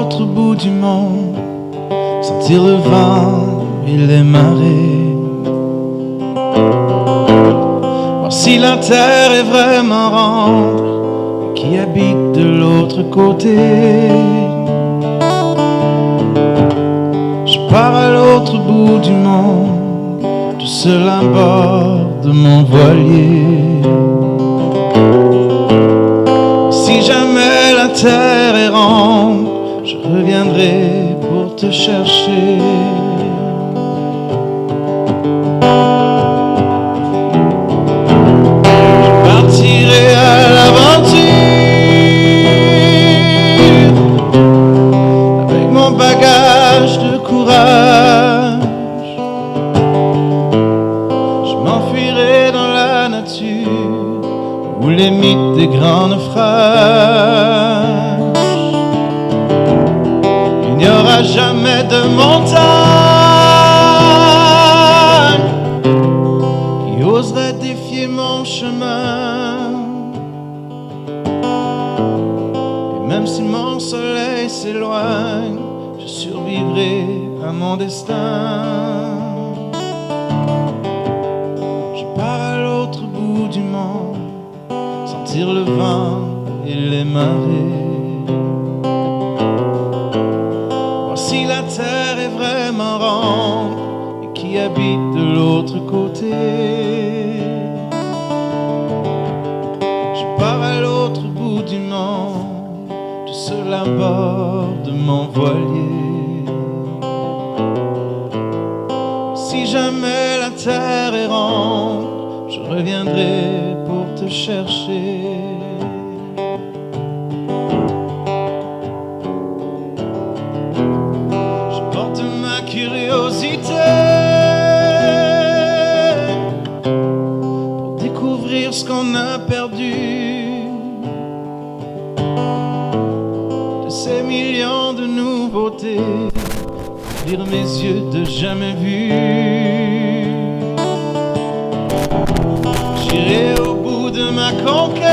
l'autre bout du monde, sentir le vent et les marées. Voir si la terre est vraiment ronde et qui habite de l'autre côté. Je pars à l'autre bout du monde, tout seul à bord de mon voilier. Si jamais la terre est ronde, je reviendrai pour te chercher. Je partirai à l'aventure avec mon bagage de courage. Je m'enfuirai dans la nature où les mythes des grands naufrages. Il n'y aura jamais de montagne qui oserait défier mon chemin. Et même si mon soleil s'éloigne, je survivrai à mon destin. Je pars à l'autre bout du monde, sentir le vent et les marées. Voir si la terre est vraiment ronde et qui habite de l'autre côté. Je pars à l'autre bout du monde, tout seul à bord de mon voilier. Si jamais la terre est ronde, je reviendrai pour te chercher. Je porte ma curiosité pour découvrir ce qu'on a perdu, de ces millions de nouveautés, ouvrir mes yeux de jamais vus. J'irai au bout de ma conquête,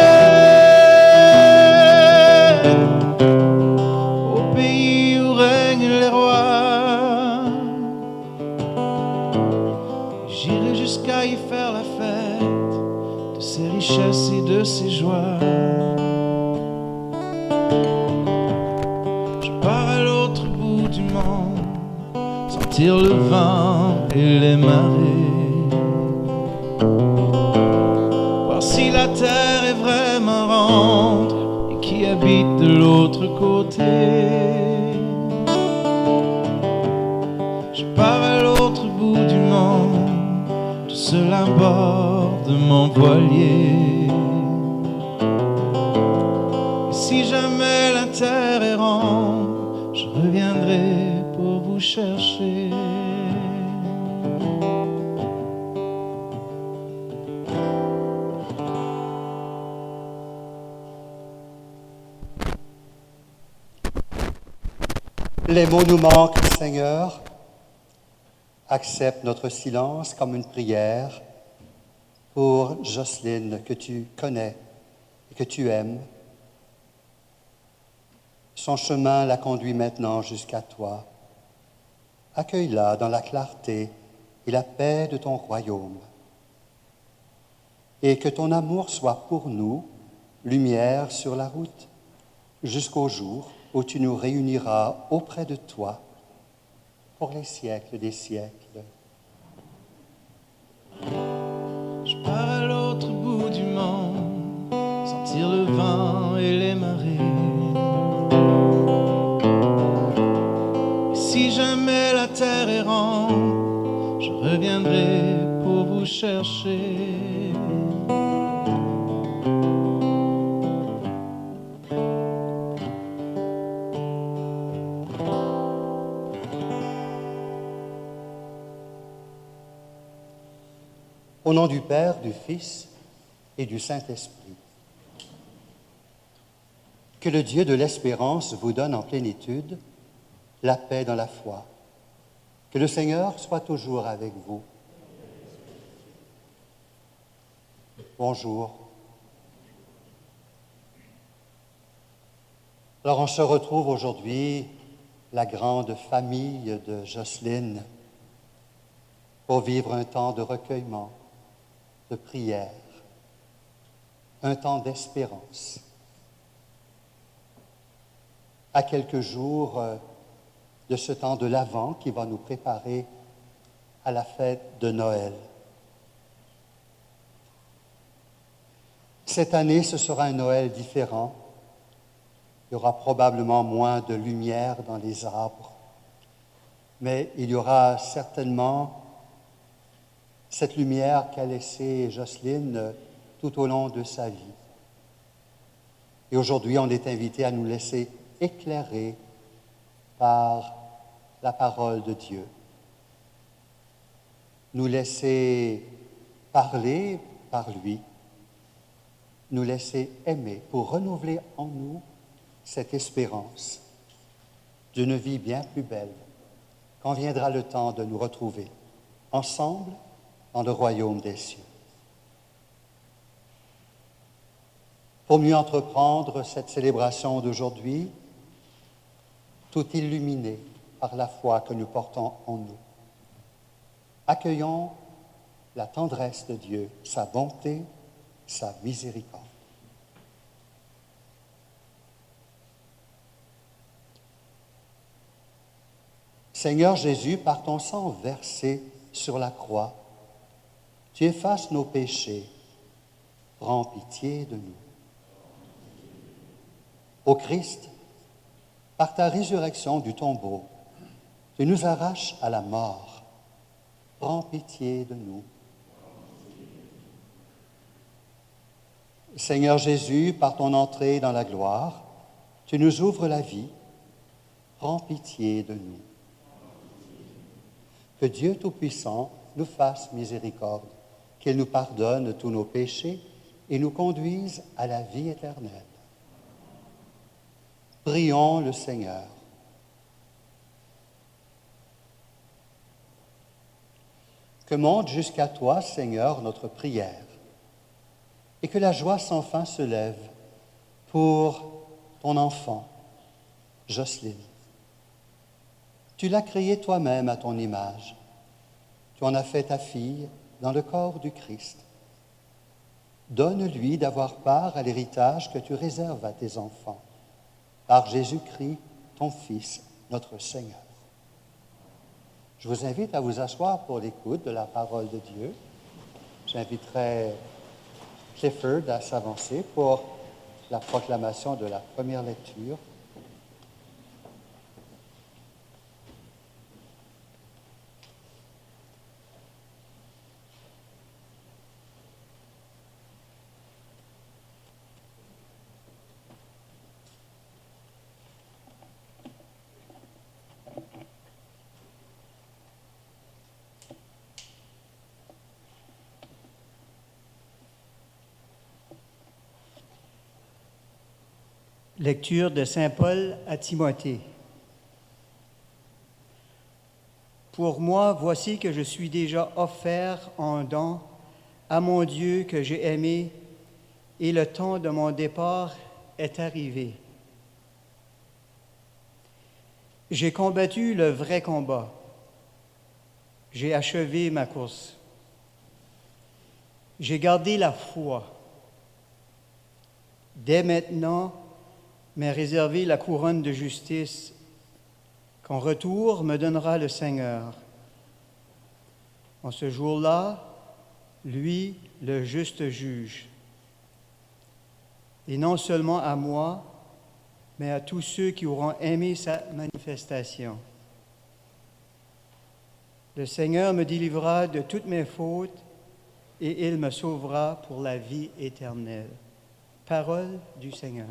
au pays où règnent les rois. J'irai jusqu'à y faire la fête de ses richesses et de ses joies. Je pars à l'autre bout du monde, sentir le vent et les marées. Si la terre est vraiment ronde et qui habite de l'autre côté. Je pars à l'autre bout du monde, tout seul à bord de mon voilier. Et si jamais la terre est ronde, je reviendrai pour vous chercher. Les mots nous manquent, Seigneur. Accepte notre silence comme une prière pour Jocelyne que tu connais et que tu aimes. Son chemin la conduit maintenant jusqu'à toi. Accueille-la dans la clarté et la paix de ton royaume. Et que ton amour soit pour nous lumière sur la route jusqu'au jour où tu nous réuniras auprès de toi pour les siècles des siècles. Je pars à l'autre bout du monde, sentir le vent et les marées. Et si jamais la terre est ronde, je reviendrai pour vous chercher. Au nom du Père, du Fils et du Saint-Esprit. Que le Dieu de l'espérance vous donne en plénitude la paix dans la foi. Que le Seigneur soit toujours avec vous. Bonjour. Alors on se retrouve aujourd'hui la grande famille de Jocelyne pour vivre un temps de recueillement, de prière, un temps d'espérance. À quelques jours de ce temps de l'Avent qui va nous préparer à la fête de Noël. Cette année, ce sera un Noël différent. Il y aura probablement moins de lumière dans les arbres, mais il y aura certainement cette lumière qu'a laissée Jocelyne tout au long de sa vie. Et aujourd'hui, on est invité à nous laisser éclairer par la parole de Dieu. Nous laisser parler par lui, nous laisser aimer pour renouveler en nous cette espérance d'une vie bien plus belle quand viendra le temps de nous retrouver ensemble dans le royaume des cieux. Pour mieux entreprendre cette célébration d'aujourd'hui, tout illuminé par la foi que nous portons en nous, accueillons la tendresse de Dieu, sa bonté, sa miséricorde. Seigneur Jésus, par ton sang versé sur la croix, tu effaces nos péchés. Prends pitié de nous. Ô Christ, par ta résurrection du tombeau, tu nous arraches à la mort. Prends pitié de nous. Seigneur Jésus, par ton entrée dans la gloire, tu nous ouvres la vie. Prends pitié de nous. Que Dieu Tout-Puissant nous fasse miséricorde, qu'il nous pardonne tous nos péchés et nous conduise à la vie éternelle. Prions le Seigneur. Que monte jusqu'à toi, Seigneur, notre prière, et que la joie sans fin se lève pour ton enfant, Jocelyne. Tu l'as créée toi-même à ton image. Tu en as fait ta fille dans le corps du Christ. Donne-lui d'avoir part à l'héritage que tu réserves à tes enfants, par Jésus-Christ, ton Fils, notre Seigneur. Je vous invite à vous asseoir pour l'écoute de la parole de Dieu. J'inviterai Clifford à s'avancer pour la proclamation de la première lecture. Lecture de Saint Paul à Timothée. Pour moi, voici que je suis déjà offert en don à mon Dieu que j'ai aimé, et le temps de mon départ est arrivé. J'ai combattu le vrai combat. J'ai achevé ma course. J'ai gardé la foi. Dès maintenant, m'est réservé la couronne de justice qu'en retour me donnera le Seigneur. En ce jour-là, lui, le juste juge, et non seulement à moi, mais à tous ceux qui auront aimé sa manifestation. Le Seigneur me délivrera de toutes mes fautes et il me sauvera pour la vie éternelle. Parole du Seigneur.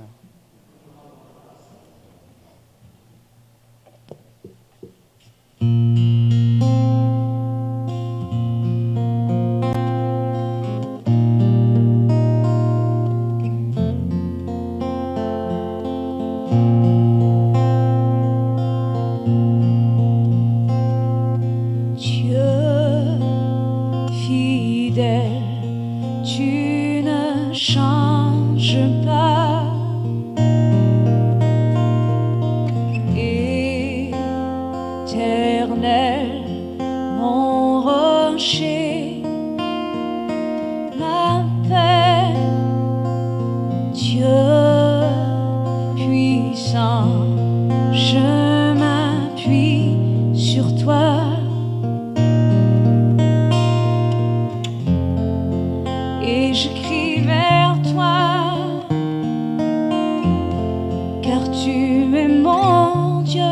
Tu ne changes pas. Éternel, mon rocher, ma paix, Dieu puissant, je m'appuie sur toi. Et je crie vers toi, car tu es mon Dieu.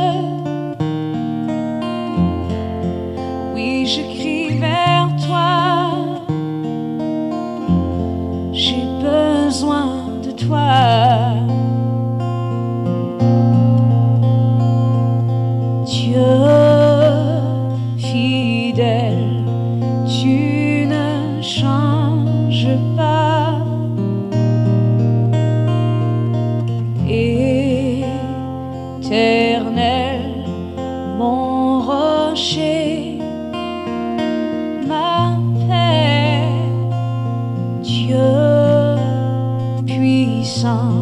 Oui, je crie vers toi, j'ai besoin de toi. Dieu fidèle, tu ne changes pas. Éternel, mon rocher, ma paix, Dieu puissant,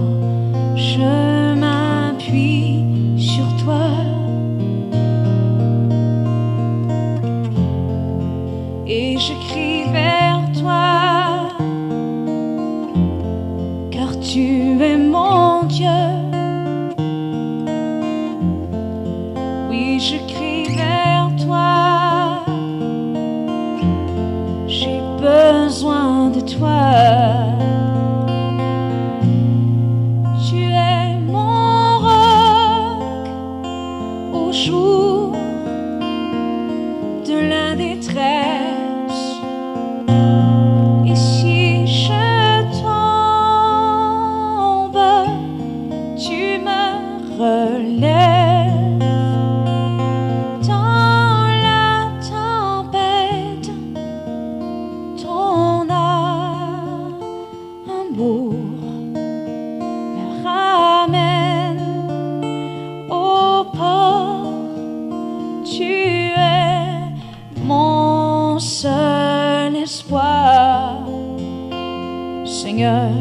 je m'appuie sur toi. Et je crie vers toi, car tu es mon Dieu. Oui, je crie vers toi, j'ai besoin de toi. Tu es mon roc au jour de la détresse. Et si je tombe, tu me relèves. Dans la tempête, ton amour me ramène au port. Tu es mon seul espoir, Seigneur.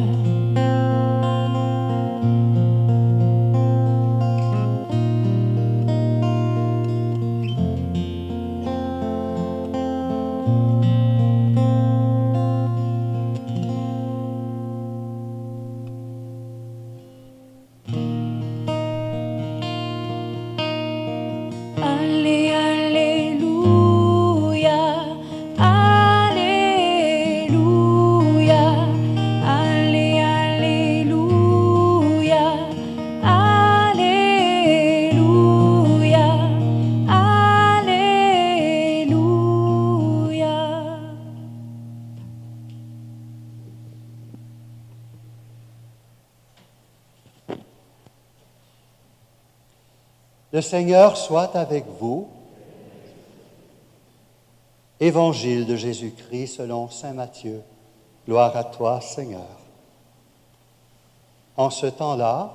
Allez, alléluia, alléluia, allez, alléluia, alléluia, alléluia. Le Seigneur soit avec vous. Évangile de Jésus-Christ selon saint Matthieu. Gloire à toi, Seigneur. En ce temps-là,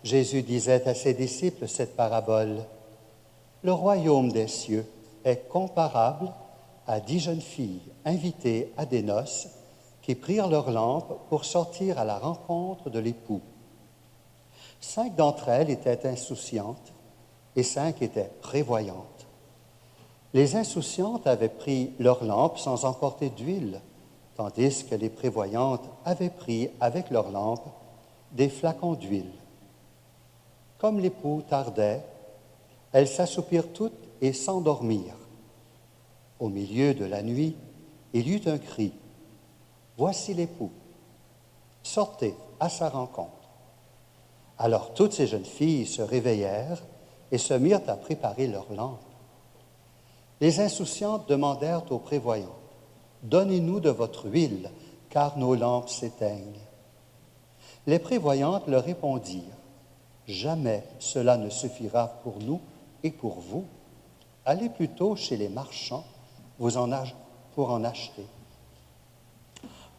Jésus disait à ses disciples cette parabole. Le royaume des cieux est comparable à 10 jeunes filles invitées à des noces qui prirent leurs lampes pour sortir à la rencontre de l'époux. 5 d'entre elles étaient insouciantes et 5 étaient prévoyantes. Les insouciantes avaient pris leurs lampes sans emporter d'huile, tandis que les prévoyantes avaient pris avec leurs lampes des flacons d'huile. Comme l'époux tardait, elles s'assoupirent toutes et s'endormirent. Au milieu de la nuit, il y eut un cri. « Voici l'époux, sortez à sa rencontre. » Alors toutes ces jeunes filles se réveillèrent et se mirent à préparer leurs lampes. Les insouciantes demandèrent aux prévoyantes, « Donnez-nous de votre huile, car nos lampes s'éteignent. » Les prévoyantes leur répondirent, « Jamais cela ne suffira pour nous et pour vous. Allez plutôt chez les marchands pour en acheter. »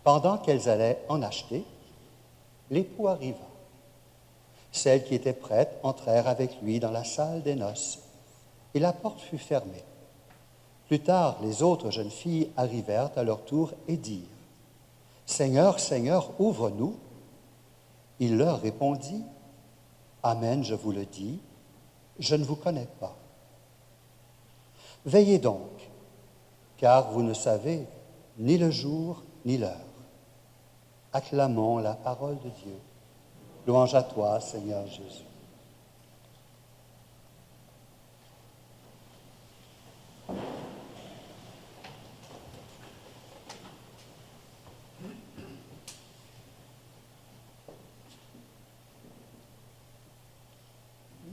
Pendant qu'elles allaient en acheter, l'époux arriva. Celles qui étaient prêtes entrèrent avec lui dans la salle des noces, et la porte fut fermée. Plus tard, les autres jeunes filles arrivèrent à leur tour et dirent, « Seigneur, Seigneur, ouvre-nous. » Il leur répondit, « Amen, je vous le dis, je ne vous connais pas. Veillez donc, car vous ne savez ni le jour ni l'heure. Acclamons la parole de Dieu. Louange à toi, Seigneur Jésus.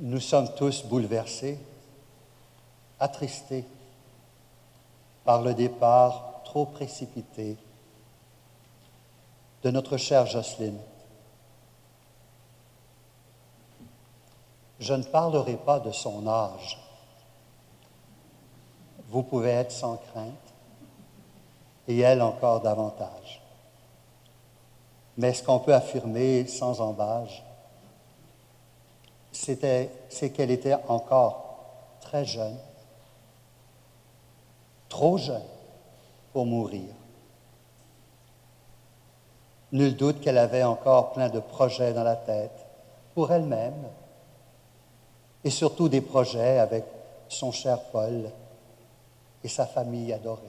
Nous sommes tous bouleversés, attristés par le départ trop précipité de notre chère Jocelyne. Je ne parlerai pas de son âge. Vous pouvez être sans crainte, et elle encore davantage. Mais ce qu'on peut affirmer sans embâge, c'est qu'elle était encore très jeune, trop jeune pour mourir. Nul doute qu'elle avait encore plein de projets dans la tête, pour elle-même, et surtout des projets avec son cher Paul et sa famille adorée.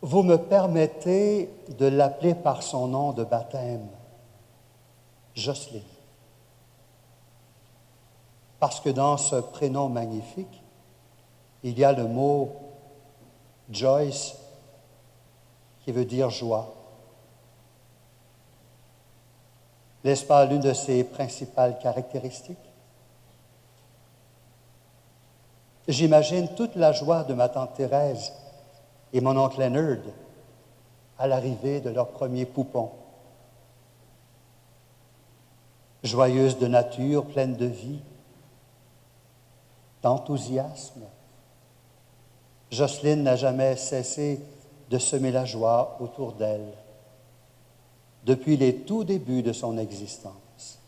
Vous me permettez de l'appeler par son nom de baptême, Jocelyne, parce que dans ce prénom magnifique, il y a le mot Joyce qui veut dire joie. N'est-ce pas l'une de ses principales caractéristiques? J'imagine toute la joie de ma tante Thérèse et mon oncle Leonard à l'arrivée de leur premier poupon. Joyeuse de nature, pleine de vie, d'enthousiasme, Jocelyne n'a jamais cessé de semer la joie autour d'elle depuis les tout débuts de son existence.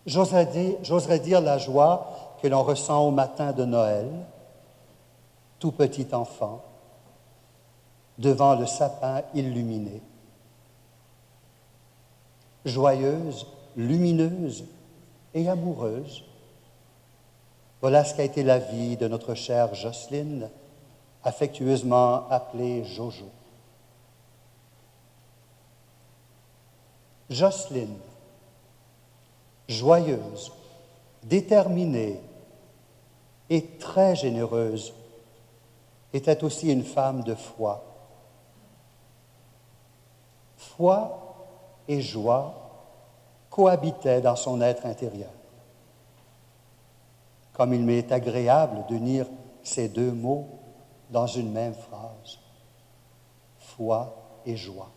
J'oserais dire la joie que l'on ressent au matin de Noël, tout petit enfant, devant le sapin illuminé. Joyeuse, lumineuse et amoureuse, voilà ce qu'a été la vie de notre chère Jocelyne, affectueusement appelée Jojo. Jocelyne, joyeuse, déterminée et très généreuse, était aussi une femme de foi. Foi et joie cohabitaient dans son être intérieur. Comme il m'est agréable d'unir ces deux mots dans une même phrase, foi et joie.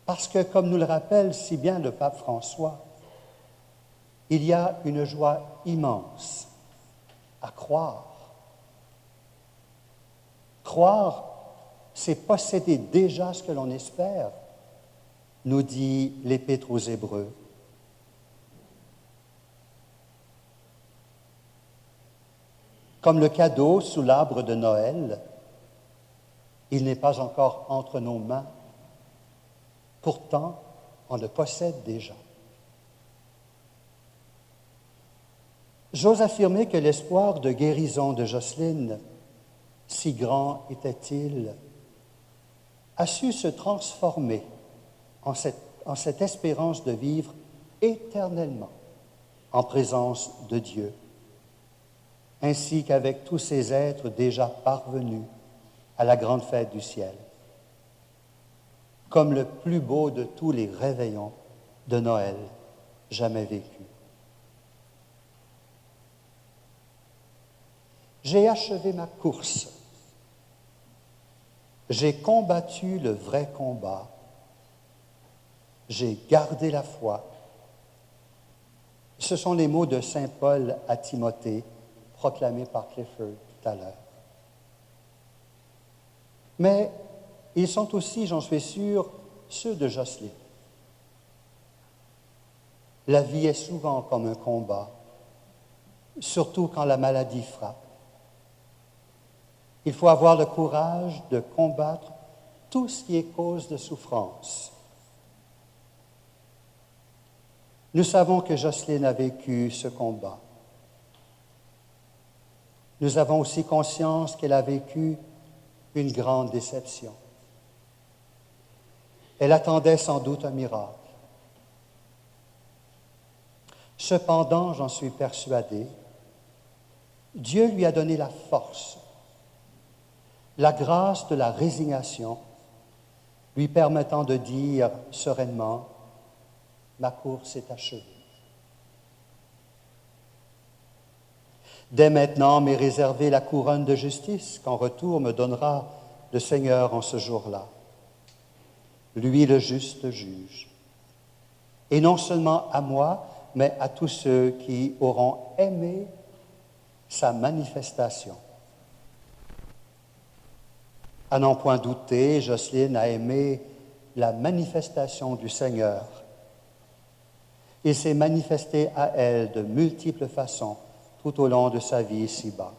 Parce que, comme nous le rappelle si bien le pape François, il y a une joie immense à croire. Croire, c'est posséder déjà ce que l'on espère, nous dit l'Épître aux Hébreux. Comme le cadeau sous l'arbre de Noël, il n'est pas encore entre nos mains. Pourtant, on le possède déjà. J'ose affirmer que l'espoir de guérison de Jocelyne, si grand était-il, a su se transformer en cette espérance de vivre éternellement en présence de Dieu, ainsi qu'avec tous ces êtres déjà parvenus à la grande fête du ciel, comme le plus beau de tous les réveillons de Noël jamais vécus. J'ai achevé ma course. J'ai combattu le vrai combat. J'ai gardé la foi. Ce sont les mots de saint Paul à Timothée, proclamés par Clifford tout à l'heure. Mais ils sont aussi, j'en suis sûr, ceux de Jocelyne. La vie est souvent comme un combat, surtout quand la maladie frappe. Il faut avoir le courage de combattre tout ce qui est cause de souffrance. Nous savons que Jocelyne a vécu ce combat. Nous avons aussi conscience qu'elle a vécu une grande déception. Elle attendait sans doute un miracle. Cependant, j'en suis persuadé, Dieu lui a donné la force, la grâce de la résignation, lui permettant de dire sereinement, « Ma course est achevée. » Dès maintenant m'est réservée la couronne de justice qu'en retour me donnera le Seigneur en ce jour-là. Lui, le juste juge. Et non seulement à moi, mais à tous ceux qui auront aimé sa manifestation. À n'en point douter, Jocelyne a aimé la manifestation du Seigneur. Il s'est manifesté à elle de multiples façons tout au long de sa vie ici-bas.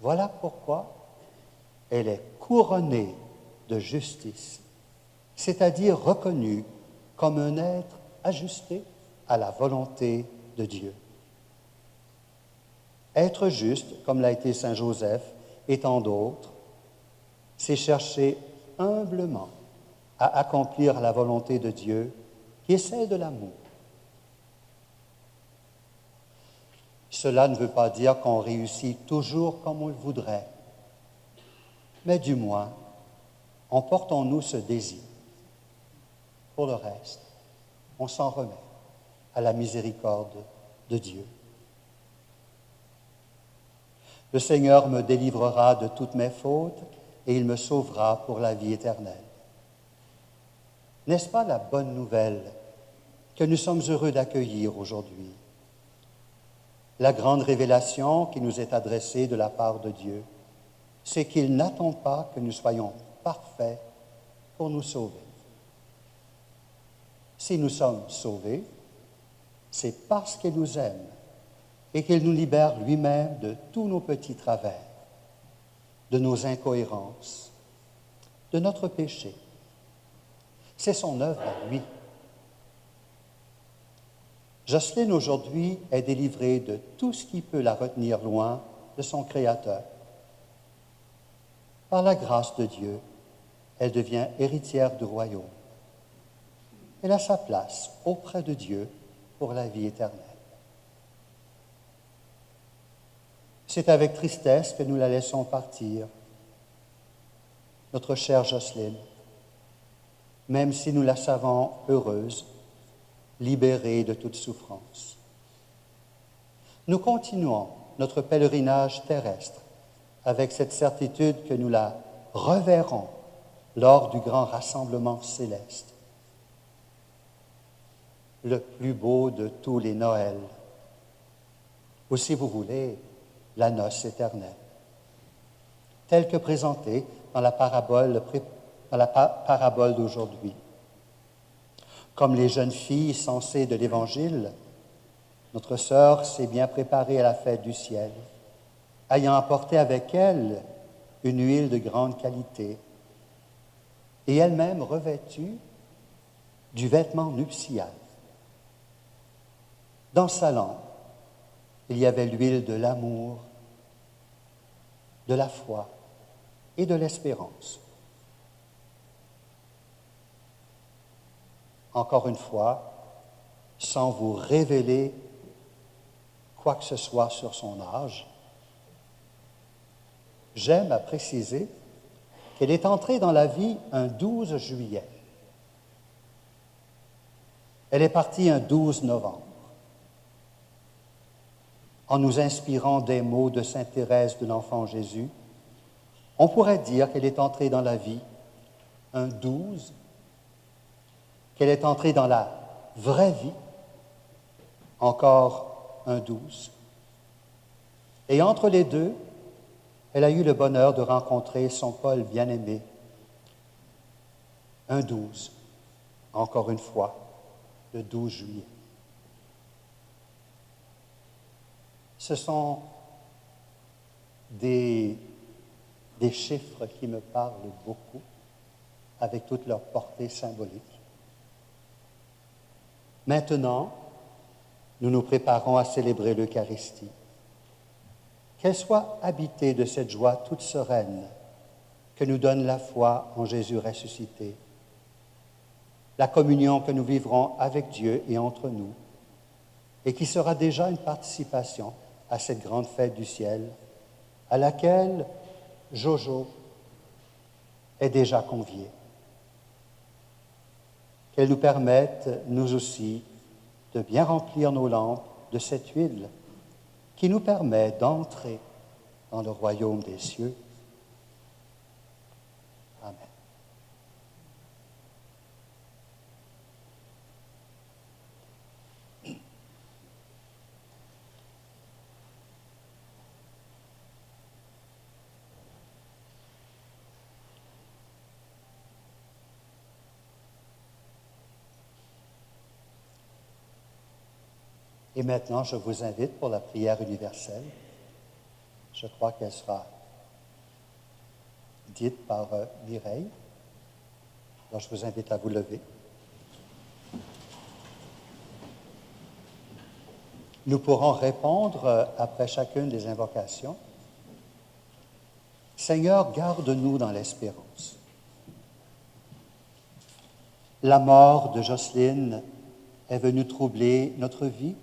Voilà pourquoi elle est couronnée de justice, c'est-à-dire reconnue comme un être ajusté à la volonté de Dieu. Être juste, comme l'a été Saint Joseph et tant d'autres, c'est chercher humblement à accomplir la volonté de Dieu, qui est celle de l'amour. Cela ne veut pas dire qu'on réussit toujours comme on le voudrait, mais du moins, en portons-nous ce désir. Pour le reste, on s'en remet à la miséricorde de Dieu. Le Seigneur me délivrera de toutes mes fautes et il me sauvera pour la vie éternelle. N'est-ce pas la bonne nouvelle que nous sommes heureux d'accueillir aujourd'hui? La grande révélation qui nous est adressée de la part de Dieu, c'est qu'il n'attend pas que nous soyons parfaits pour nous sauver. Si nous sommes sauvés, c'est parce qu'il nous aime et qu'il nous libère lui-même de tous nos petits travers, de nos incohérences, de notre péché. C'est son œuvre à lui. Jocelyne, aujourd'hui, est délivrée de tout ce qui peut la retenir loin de son Créateur. Par la grâce de Dieu, elle devient héritière du royaume. Elle a sa place auprès de Dieu pour la vie éternelle. C'est avec tristesse que nous la laissons partir, notre chère Jocelyne, même si nous la savons heureuse, libérée de toute souffrance. Nous continuons notre pèlerinage terrestre avec cette certitude que nous la reverrons lors du grand rassemblement céleste, le plus beau de tous les Noëls, ou si vous voulez, la noce éternelle, telle que présentée dans la parabole d'aujourd'hui. Comme les jeunes filles sensées de l'Évangile, notre sœur s'est bien préparée à la fête du ciel, ayant apporté avec elle une huile de grande qualité et elle-même revêtue du vêtement nuptial. Dans sa lampe, il y avait l'huile de l'amour, de la foi et de l'espérance. Encore une fois, sans vous révéler quoi que ce soit sur son âge, j'aime à préciser qu'elle est entrée dans la vie un 12 juillet. Elle est partie un 12 novembre. En nous inspirant des mots de sainte Thérèse de l'Enfant Jésus, on pourrait dire qu'elle est entrée dans la vie un 12, qu'elle est entrée dans la vraie vie, encore un 12. Et entre les deux, elle a eu le bonheur de rencontrer son Paul bien-aimé, un 12, encore une fois, le 12 juillet. Ce sont des chiffres qui me parlent beaucoup, avec toute leur portée symbolique. Maintenant, nous nous préparons à célébrer l'Eucharistie. Qu'elle soit habitée de cette joie toute sereine que nous donne la foi en Jésus ressuscité, la communion que nous vivrons avec Dieu et entre nous, et qui sera déjà une participation à cette grande fête du ciel, à laquelle Jojo est déjà convié. Qu'elle nous permette, nous aussi, de bien remplir nos lampes de cette huile qui nous permet d'entrer dans le royaume des cieux. Amen. Et maintenant, je vous invite pour la prière universelle. Je crois qu'elle sera dite par Mireille. Alors, je vous invite à vous lever. Nous pourrons répondre après chacune des invocations. Seigneur, garde-nous dans l'espérance. La mort de Jocelyne est venue troubler notre vie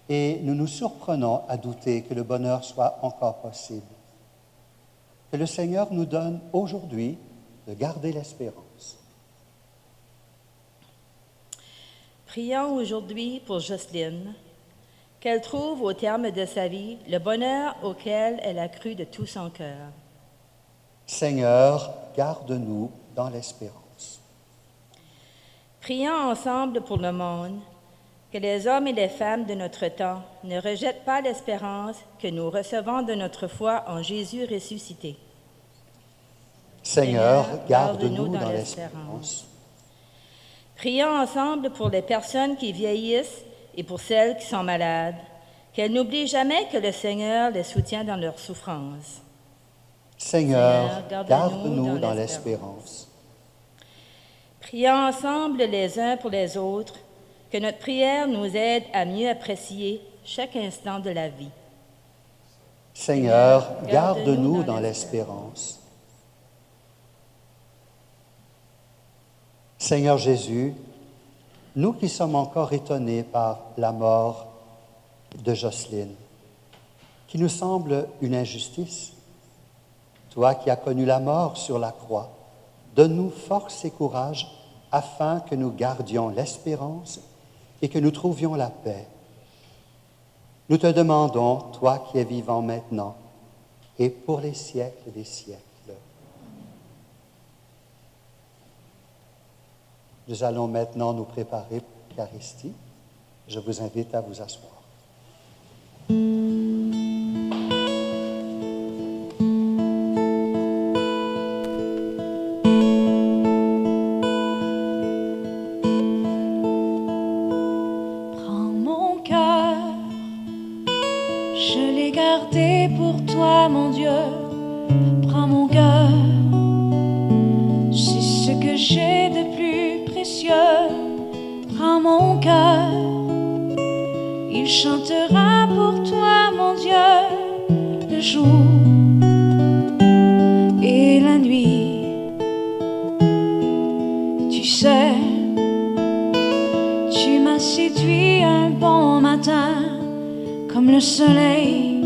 et nous nous surprenons à douter que le bonheur soit encore possible. Que le Seigneur nous donne aujourd'hui de garder l'espérance. Prions aujourd'hui pour Jocelyne, qu'elle trouve au terme de sa vie le bonheur auquel elle a cru de tout son cœur. Seigneur, garde-nous dans l'espérance. Prions ensemble pour le monde, que les hommes et les femmes de notre temps ne rejettent pas l'espérance que nous recevons de notre foi en Jésus ressuscité. Seigneur, garde-nous dans l'espérance. Prions ensemble pour les personnes qui vieillissent et pour celles qui sont malades, qu'elles n'oublient jamais que le Seigneur les soutient dans leurs souffrances. Seigneur, garde-nous dans l'espérance. Prions ensemble les uns pour les autres, que notre prière nous aide à mieux apprécier chaque instant de la vie. Seigneur, garde-nous dans l'espérance. Seigneur Jésus, nous qui sommes encore étonnés par la mort de Jocelyne, qui nous semble une injustice, toi qui as connu la mort sur la croix, donne-nous force et courage afin que nous gardions l'espérance et que nous trouvions la paix. Nous te demandons, toi qui es vivant maintenant et pour les siècles des siècles. Nous allons maintenant nous préparer pour l'Eucharistie. Je vous invite à vous asseoir. Prends mon cœur, je l'ai gardé pour toi, mon Dieu. Prends mon cœur, c'est ce que j'ai de plus précieux. Prends mon cœur, il chantera pour toi, mon Dieu, le jour et la nuit. Tu sais, tu m'as séduit un bon matin, comme le soleil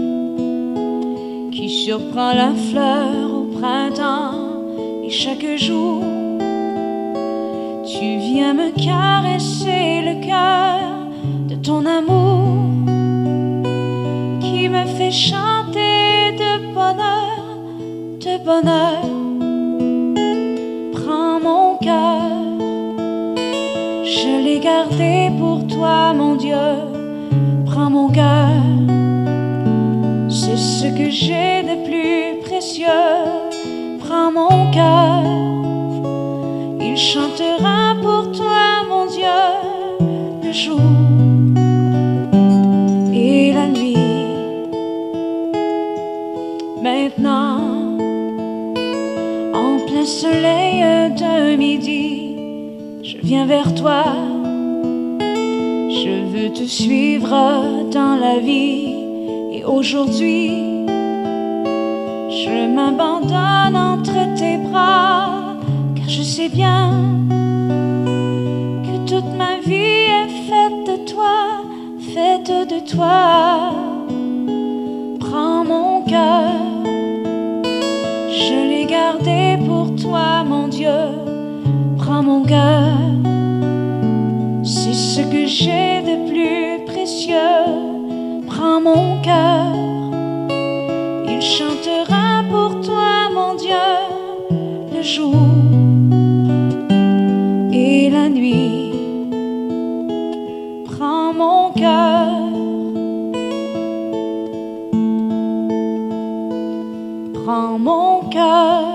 qui surprend la fleur au printemps. Et chaque jour, tu viens me caresser le cœur de ton amour qui me fait chanter de bonheur, de bonheur. Prends mon cœur, je l'ai gardé pour toi, mon Dieu. Prends mon cœur, c'est ce que j'ai de plus précieux. Prends mon cœur, il chantera pour toi, mon Dieu, le jour et la nuit. Maintenant, en plein soleil de midi, je viens vers toi Je veux te suivre dans la vie et aujourd'hui, je m'abandonne entre tes bras, car je sais bien que toute ma vie est faite de toi, faite de toi. Prends mon cœur, je l'ai gardé pour toi, mon Dieu. Prends mon cœur, c'est ce que j'ai de plus précieux. Prends mon cœur, il chantera pour toi, mon Dieu, le jour et la nuit. Prends mon cœur, prends mon cœur.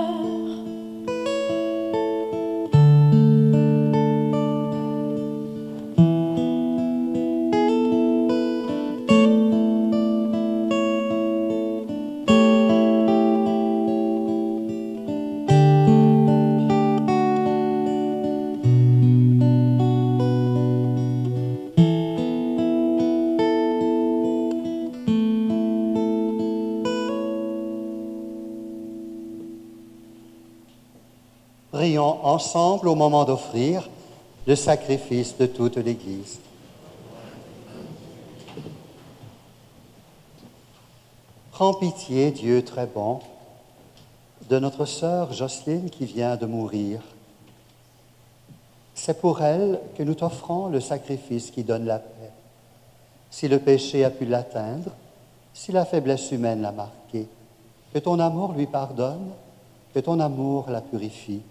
Prions ensemble au moment d'offrir le sacrifice de toute l'Église. Prends pitié, Dieu très bon, de notre sœur Jocelyne qui vient de mourir. C'est pour elle que nous t'offrons le sacrifice qui donne la paix. Si le péché a pu l'atteindre, si la faiblesse humaine l'a marqué, que ton amour lui pardonne, que ton amour la purifie.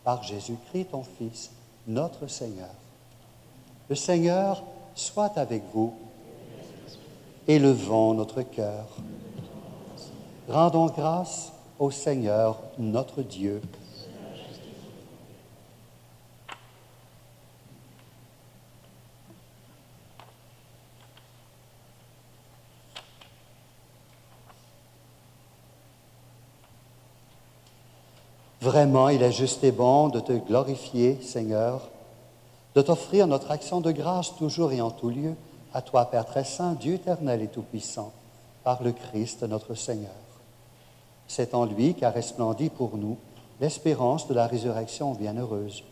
Par Jésus-Christ, ton Fils, notre Seigneur. Le Seigneur soit avec vous. Élevons notre cœur. Rendons grâce au Seigneur, notre Dieu. Vraiment, il est juste et bon de te glorifier, Seigneur, de t'offrir notre action de grâce toujours et en tout lieu, à toi, Père très saint, Dieu éternel et tout-puissant, par le Christ notre Seigneur. C'est en lui qu'a resplendi pour nous l'espérance de la résurrection bienheureuse.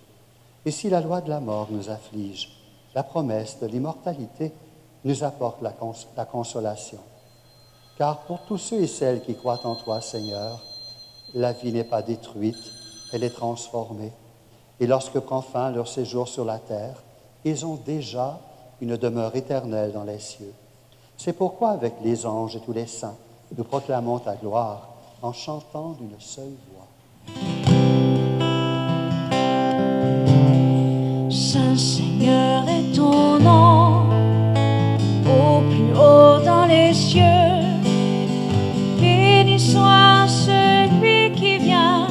Et si la loi de la mort nous afflige, la promesse de l'immortalité nous apporte la consolation. Car pour tous ceux et celles qui croient en toi, Seigneur, la vie n'est pas détruite, elle est transformée. Et lorsque prend fin leur séjour sur la terre, ils ont déjà une demeure éternelle dans les cieux. C'est pourquoi, avec les anges et tous les saints, nous proclamons ta gloire en chantant d'une seule voix. Saint Seigneur est ton nom, au plus haut dans les cieux. Béni soit celui qui vient,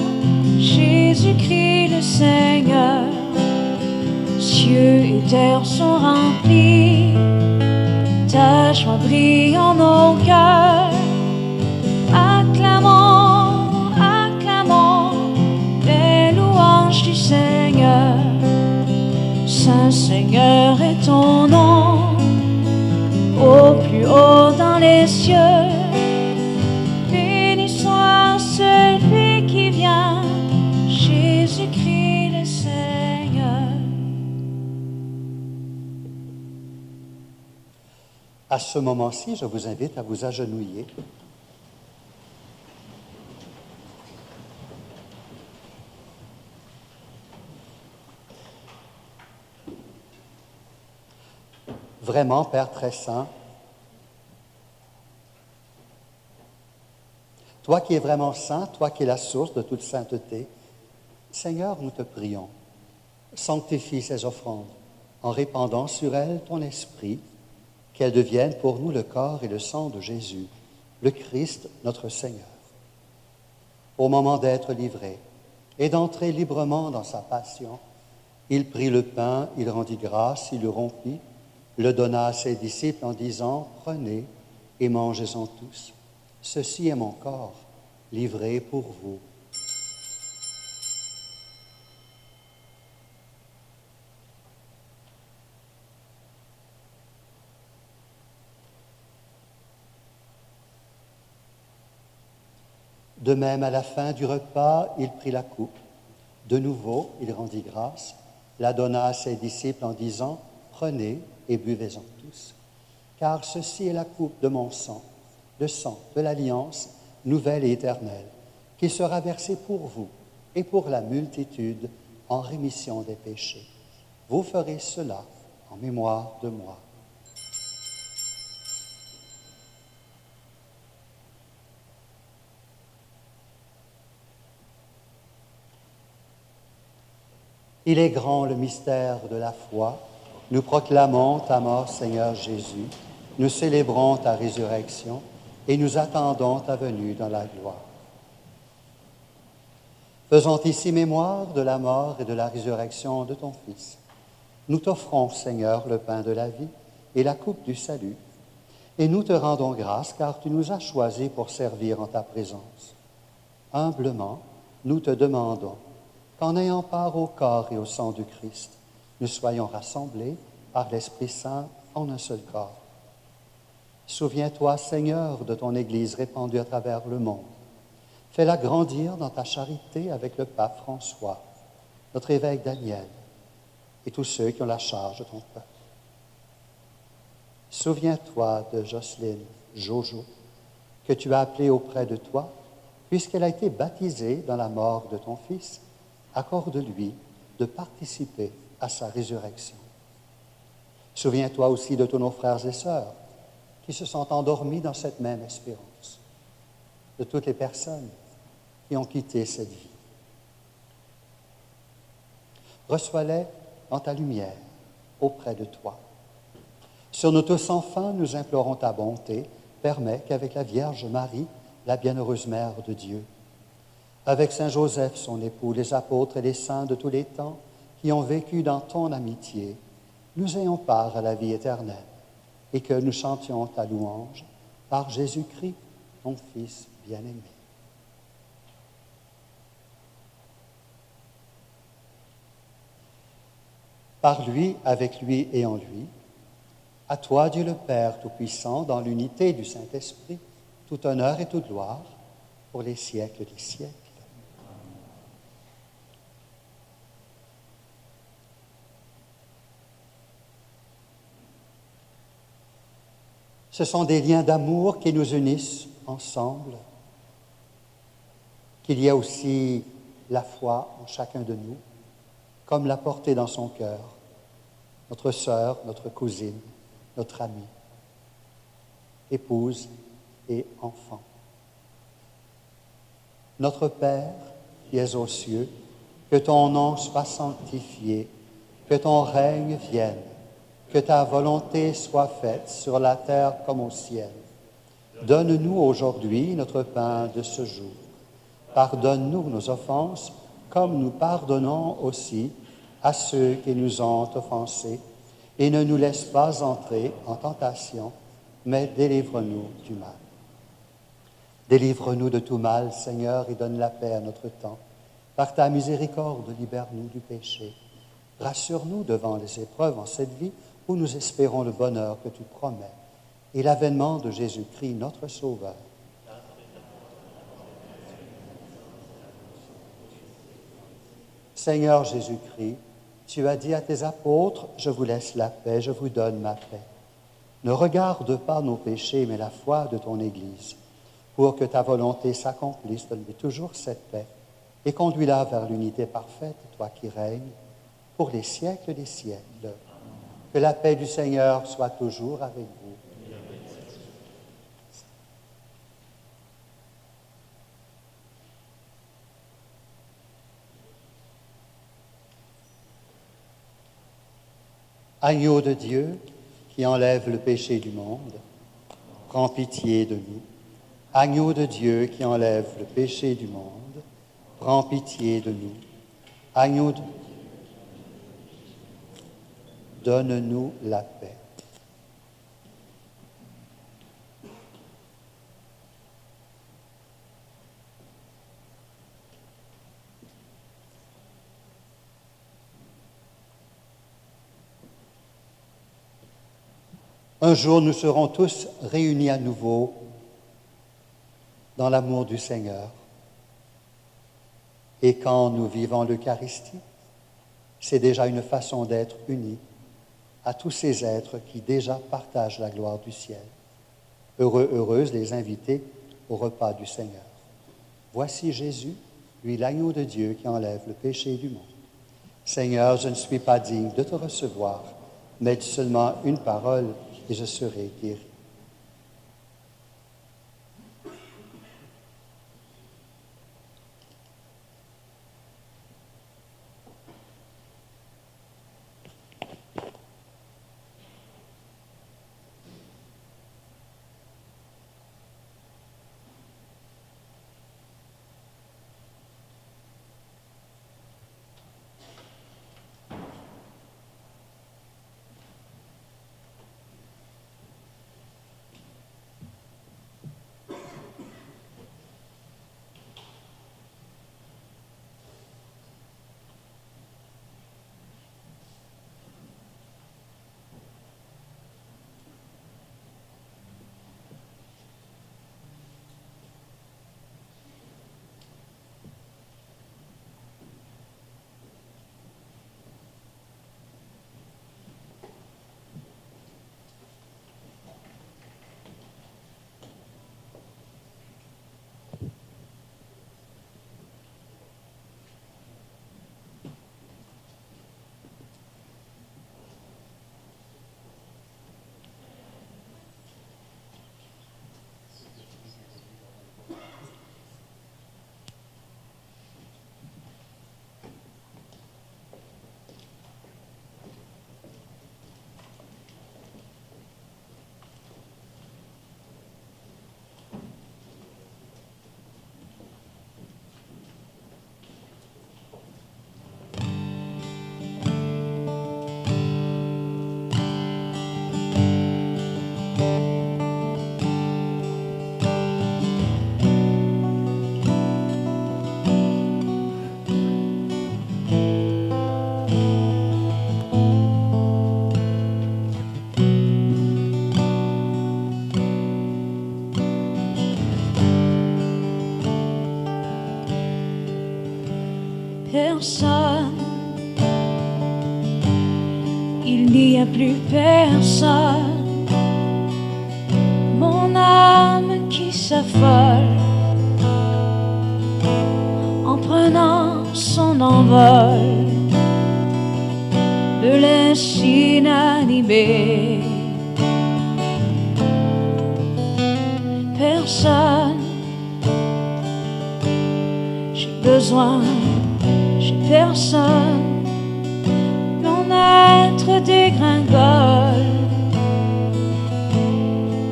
Jésus-Christ le Seigneur. Cieux et terre sont remplis, ta joie brille en nos cœurs. Acclamons, acclamons les louanges du Seigneur. Saint Seigneur est ton nom, au plus haut dans les cieux. Béni soit celui qui vient, Jésus-Christ le Seigneur. À ce moment-ci, je vous invite à vous agenouiller. Vraiment, Père très saint, toi qui es vraiment saint, toi qui es la source de toute sainteté, Seigneur, nous te prions, sanctifie ces offrandes en répandant sur elles ton esprit, qu'elles deviennent pour nous le corps et le sang de Jésus, le Christ, notre Seigneur. Au moment d'être livré et d'entrer librement dans sa passion, il prit le pain, il rendit grâce, il le rompit, le donna à ses disciples en disant « Prenez et mangez-en tous. Ceci est mon corps, livré pour vous. » De même, à la fin du repas, il prit la coupe. De nouveau, il rendit grâce, la donna à ses disciples en disant, « Prenez et buvez-en tous, car ceci est la coupe de mon sang, le sang de l'alliance nouvelle et éternelle, qui sera versé pour vous et pour la multitude en rémission des péchés. Vous ferez cela en mémoire de moi. » Il est grand le mystère de la foi. Nous proclamons ta mort, Seigneur Jésus. Nous célébrons ta résurrection et nous attendons ta venue dans la gloire. Faisons ici mémoire de la mort et de la résurrection de ton Fils. Nous t'offrons, Seigneur, le pain de la vie et la coupe du salut, et nous te rendons grâce car tu nous as choisis pour servir en ta présence. Humblement, nous te demandons qu'en ayant part au corps et au sang du Christ, nous soyons rassemblés par l'Esprit Saint en un seul corps. Souviens-toi, Seigneur, de ton Église répandue à travers le monde. Fais-la grandir dans ta charité avec le pape François, notre évêque Daniel et tous ceux qui ont la charge de ton peuple. Souviens-toi de Jocelyne Jojo, que tu as appelée auprès de toi, puisqu'elle a été baptisée dans la mort de ton Fils. Accorde-lui de participer à sa résurrection. Souviens-toi aussi de tous nos frères et sœurs qui se sont endormis dans cette même espérance, de toutes les personnes qui ont quitté cette vie. Reçois-les dans ta lumière auprès de toi. Sur nous tous enfin, nous implorons ta bonté. Permets qu'avec la Vierge Marie, la bienheureuse Mère de Dieu, avec Saint Joseph, son époux, les apôtres et les saints de tous les temps qui ont vécu dans ton amitié, nous ayons part à la vie éternelle et que nous chantions ta louange par Jésus-Christ, ton Fils bien-aimé. Par lui, avec lui et en lui, à toi, Dieu le Père Tout-Puissant, dans l'unité du Saint-Esprit, tout honneur et toute gloire pour les siècles des siècles. Ce sont des liens d'amour qui nous unissent ensemble, qu'il y a aussi la foi en chacun de nous, comme l'a porté dans son cœur notre sœur, notre cousine, notre amie, épouse et enfant. Notre Père, qui es aux cieux, que ton nom soit sanctifié, que ton règne vienne, que ta volonté soit faite sur la terre comme au ciel. Donne-nous aujourd'hui notre pain de ce jour. Pardonne-nous nos offenses, comme nous pardonnons aussi à ceux qui nous ont offensés, et ne nous laisse pas entrer en tentation, mais délivre-nous du mal. Délivre-nous de tout mal, Seigneur, et donne la paix à notre temps. Par ta miséricorde, libère-nous du péché. Rassure-nous devant les épreuves en cette vie où nous espérons le bonheur que tu promets et l'avènement de Jésus-Christ, notre Sauveur. Seigneur Jésus-Christ, tu as dit à tes apôtres, « Je vous laisse la paix, je vous donne ma paix. » Ne regarde pas nos péchés, mais la foi de ton Église. Pour que ta volonté s'accomplisse, donne-lui toujours cette paix et conduis-la vers l'unité parfaite, toi qui règnes, pour les siècles des siècles. Que la paix du Seigneur soit toujours avec vous. Agneau de Dieu, qui enlève le péché du monde, prends pitié de nous. Agneau de Dieu, qui enlève le péché du monde, prends pitié de nous. Agneau de Dieu, donne-nous la paix. Un jour, nous serons tous réunis à nouveau dans l'amour du Seigneur. Et quand nous vivons l'Eucharistie, c'est déjà une façon d'être unis à tous ces êtres qui déjà partagent la gloire du ciel. Heureux, heureuses les invités au repas du Seigneur. Voici Jésus, lui l'agneau de Dieu qui enlève le péché du monde. Seigneur, je ne suis pas digne de te recevoir, mais dis seulement une parole et je serai guéri. Personne, il n'y a plus personne. Mon âme qui s'affole en prenant son envol me laisse inanimé. Personne, j'ai besoin. Personne, mon être dégringole,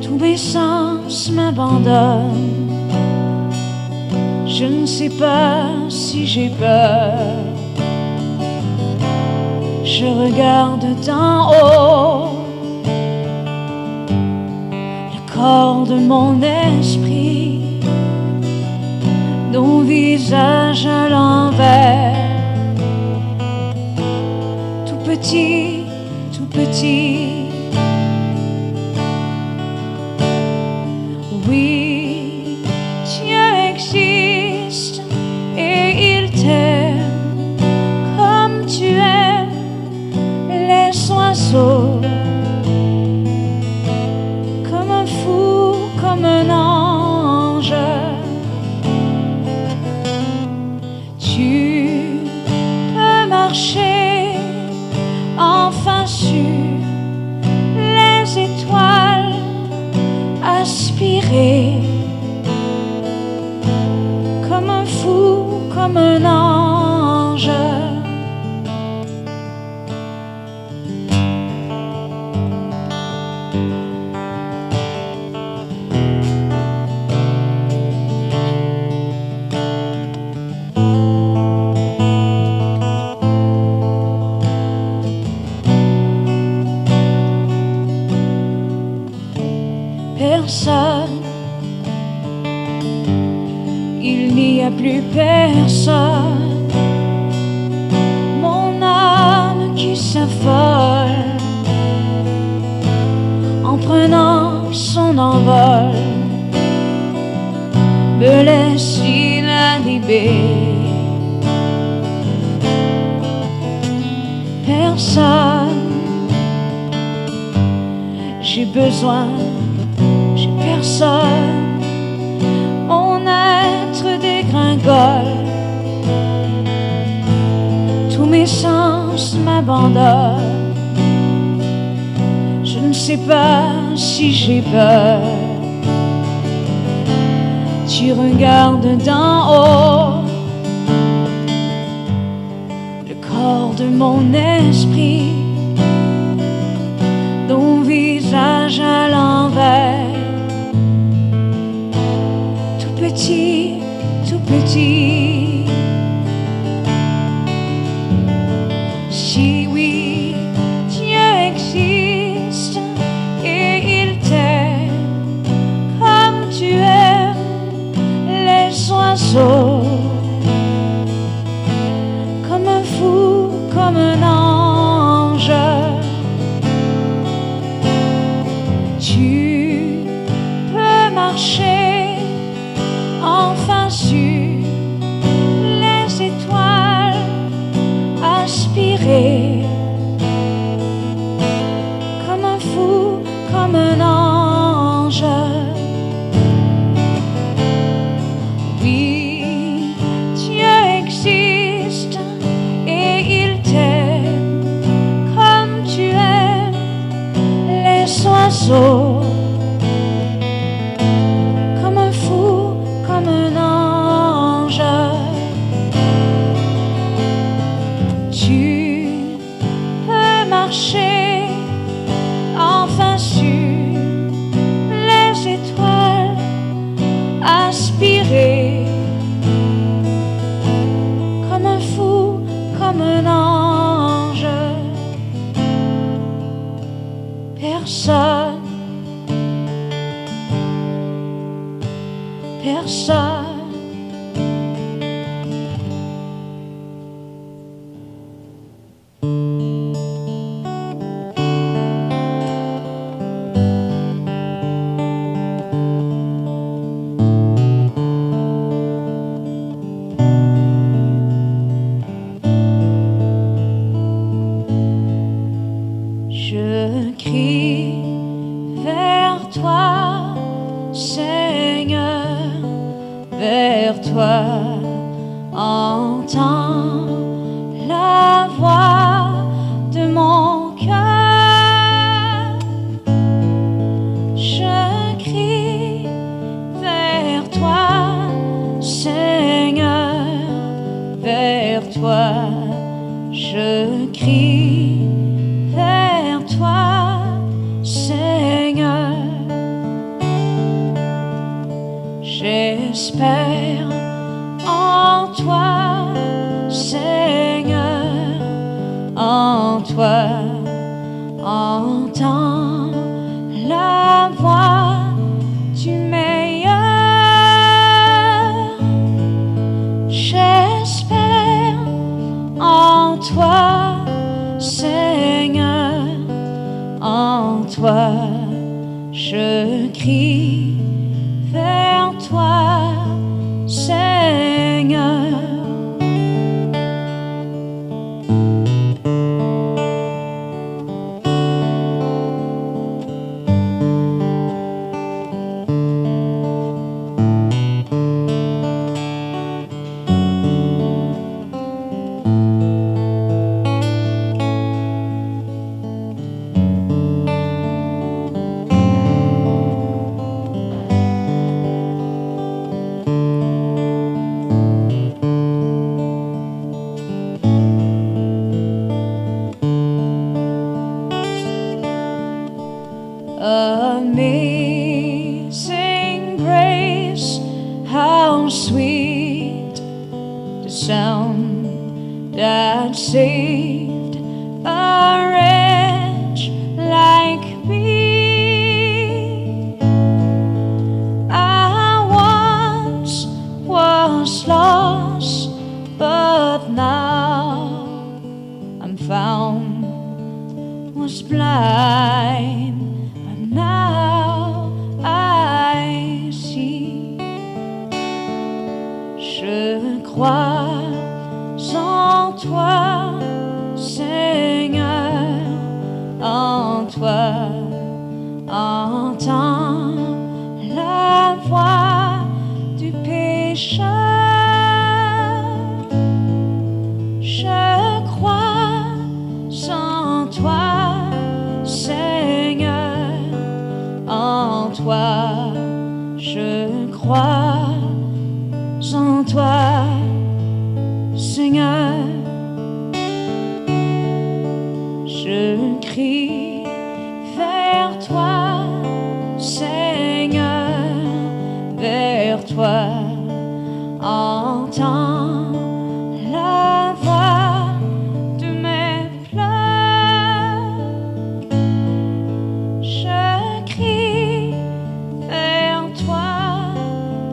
tous mes sens m'abandonnent. Je ne sais pas si j'ai peur. Je regarde d'en haut le corps de mon esprit, nos visages à l'envers. Petit, tout petit. Oui, Dieu existe et il t'aime comme tu aimes les oiseaux, comme un fou, comme un ange. Tu peux marcher enfin sur les étoiles, aspirer comme un fou, comme un ange. Personne, il n'y a plus personne. Mon âme qui s'affole en prenant son envol me laisse inanimé. personne. J'ai besoin, j'ai personne. Mon être dégringole. Tous mes sens m'abandonnent. Je ne sais pas si j'ai peur. Tu regardes d'en haut le corps de mon esprit, ton visage à l'envers, tout petit, tout petit. Si oui, Dieu existe et il t'aime comme tu aimes les oiseaux, comme un fou, comme un ange. Tu peux marcher enfin sur les étoiles, aspirer comme un fou, comme un ange. Oui, Dieu existe et il t'aime comme tu aimes les oiseaux, comme un fou, comme un ange. Tu peux marcher enfin sur les étoiles, aspirer comme un fou, comme un ange. Personne, personne. Je crie vers toi, Seigneur, vers toi. Entends la voix de mon cœur. Je crie vers toi, Seigneur, vers toi. Je crie vers toi, Seigneur. J'espère en toi, Seigneur, en toi. Entends la voix du meilleur. J'espère en toi, Seigneur, en toi. Je crie vers toi, Seigneur. Amazing grace, how sweet the sound that saved a wretch like me. I once was lost, but now I'm found, was blind, but now I see. Je crois en toi, Seigneur. toi, je crois en toi, Seigneur. Je crie vers toi, Seigneur, vers toi. Entends la voix de mes pleurs. Je crie vers toi,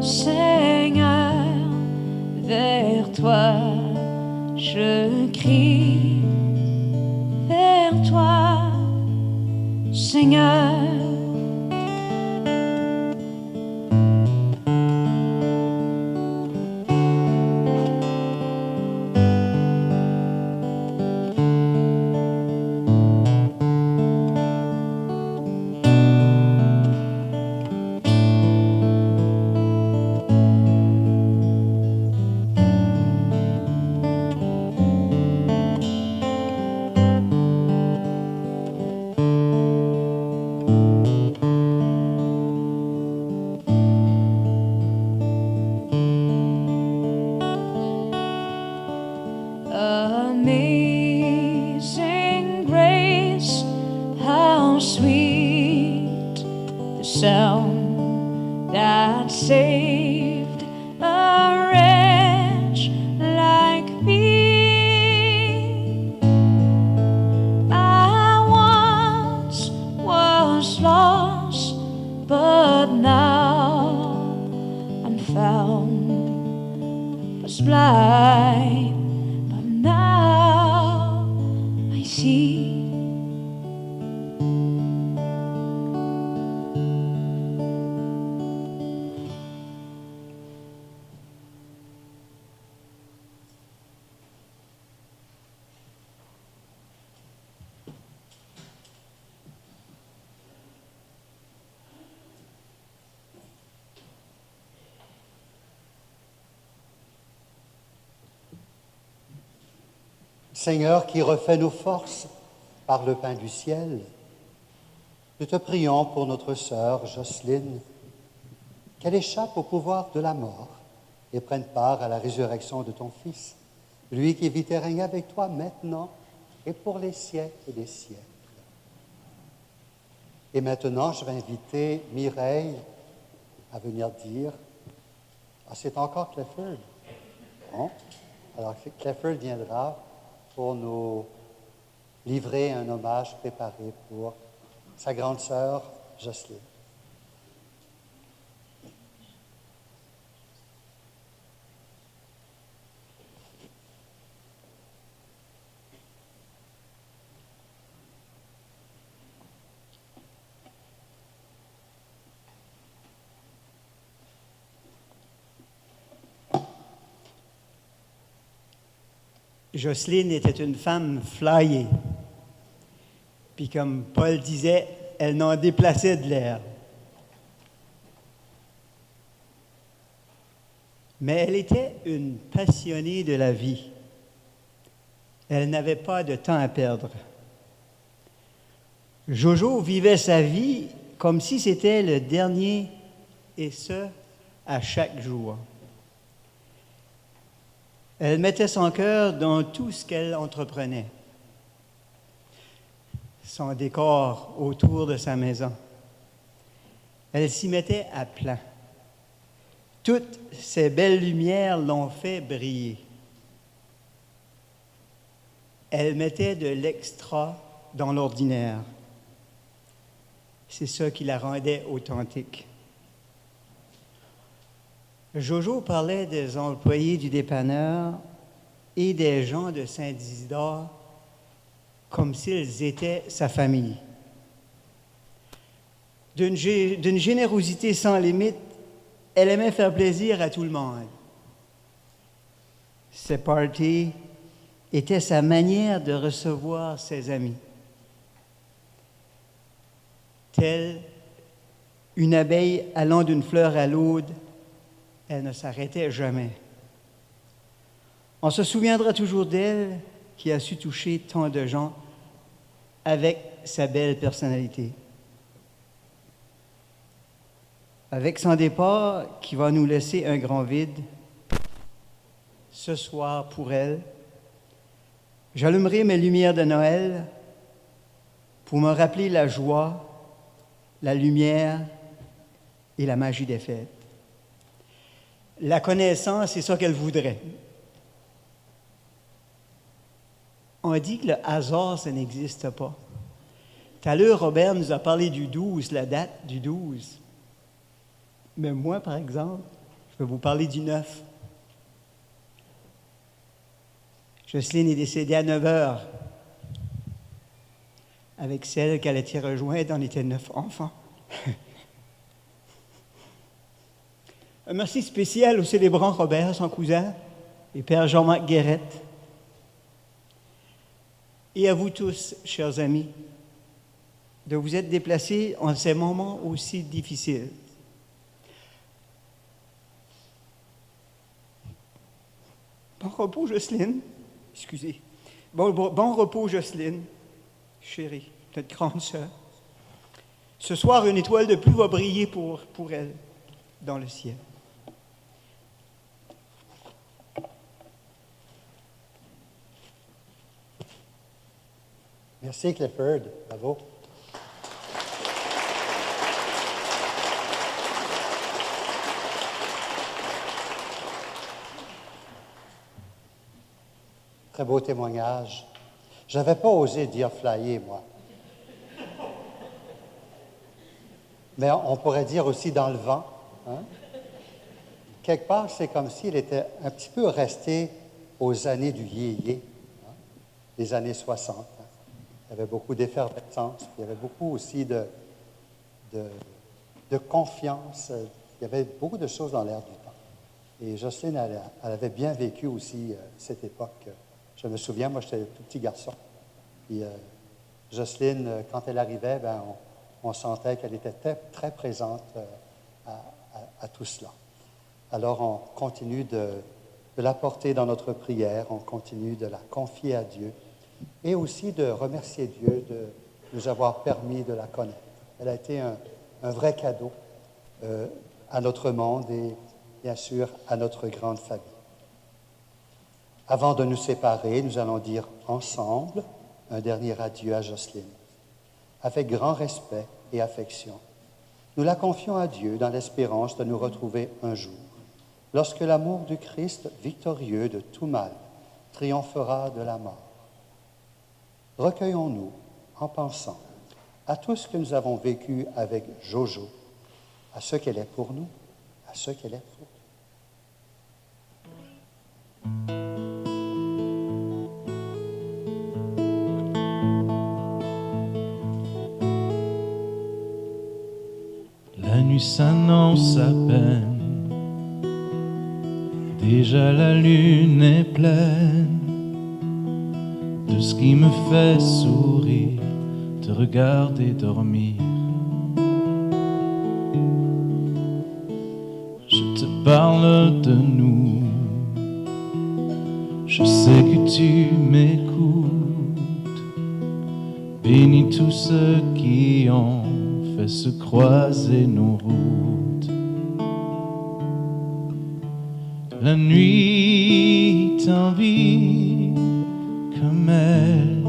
Seigneur, vers toi. Je crie vers toi, Seigneur. Amazing grace, how sweet the sound that saved a wretch like me. I once was lost, but now I'm found. Was blind, now I see. Seigneur qui refait nos forces par le pain du ciel, nous te prions pour notre sœur Jocelyne, qu'elle échappe au pouvoir de la mort et prenne part à la résurrection de ton Fils, lui qui vit et règne avec toi maintenant et pour les siècles des siècles. Et maintenant, je vais inviter Mireille à venir dire... Ah, c'est encore Clifford. Bon. Alors, Clifford viendra pour nous livrer un hommage préparé pour sa grande sœur Jocelyne. Jocelyne était une femme flyée. Puis comme Paul disait, elle n'en déplaçait de l'air. Mais elle était une passionnée de la vie. Elle n'avait pas de temps à perdre. Jojo vivait sa vie comme si c'était le dernier, et ce, à chaque jour. Elle mettait son cœur dans tout ce qu'elle entreprenait. Son décor autour de sa maison. Elle s'y mettait à plein. Toutes ces belles lumières l'ont fait briller. Elle mettait de l'extra dans l'ordinaire. C'est ça qui la rendait authentique. Jojo parlait des employés du dépanneur et des gens de Saint-Isidore comme s'ils étaient sa famille. D'une générosité sans limite, elle aimait faire plaisir à tout le monde. Ces parties étaient sa manière de recevoir ses amis. Telle une abeille allant d'une fleur à l'autre, elle ne s'arrêtait jamais. On se souviendra toujours d'elle qui a su toucher tant de gens avec sa belle personnalité. avec son départ qui va nous laisser un grand vide, ce soir pour elle, j'allumerai mes lumières de Noël pour me rappeler la joie, la lumière et la magie des fêtes. La connaissance, c'est ça qu'elle voudrait. On dit que le hasard, ça n'existe pas. Tout à l'heure, Robert nous a parlé du 12, la date du 12. Mais moi, par exemple, je vais vous parler du 9. Jocelyne est décédée à 9 heures. Avec celle qu'elle était rejointe, on était 9 enfants. Un merci spécial au célébrant Robert, son cousin, et Père Jean-Marc Guérette. Et à vous tous, chers amis, de vous être déplacés en ces moments aussi difficiles. Bon repos, Jocelyne. Excusez. Bon repos, Jocelyne, chérie, notre grande sœur. Ce soir, une étoile de plus va briller pour elle dans le ciel. Merci Clifford, bravo. Très beau témoignage. Je n'avais pas osé dire flyer, moi. Mais on pourrait dire aussi dans le vent. Hein? Quelque part, c'est comme s'il était un petit peu resté aux années du yéyé, hein? Les années 60. Hein? Il y avait beaucoup d'effervescence, il y avait beaucoup aussi de confiance. Il y avait beaucoup de choses dans l'air du temps. Et Jocelyne, elle avait bien vécu aussi cette époque. Je me souviens, moi, j'étais un tout petit garçon. Puis Jocelyne, quand elle arrivait, ben, on sentait qu'elle était très présente à tout cela. Alors, on continue de la porter dans notre prière, on continue de la confier à Dieu et aussi de remercier Dieu de nous avoir permis de la connaître. Elle a été un vrai cadeau à notre monde et bien sûr à notre grande famille. Avant de nous séparer, nous allons dire ensemble un dernier adieu à Jocelyne. Avec grand respect et affection, nous la confions à Dieu dans l'espérance de nous retrouver un jour, lorsque l'amour du Christ, victorieux de tout mal, triomphera de la mort. Recueillons-nous en pensant à tout ce que nous avons vécu avec Jojo, à ce qu'elle est pour nous, à ce qu'elle est pour nous. La nuit s'annonce à peine, déjà la lune est pleine de ce qui me fait sourire, te regarder dormir. Je te parle de nous, je sais que tu m'écoutes. Bénis tous ceux qui ont fait se croiser nos routes. La nuit t'envie comme elle.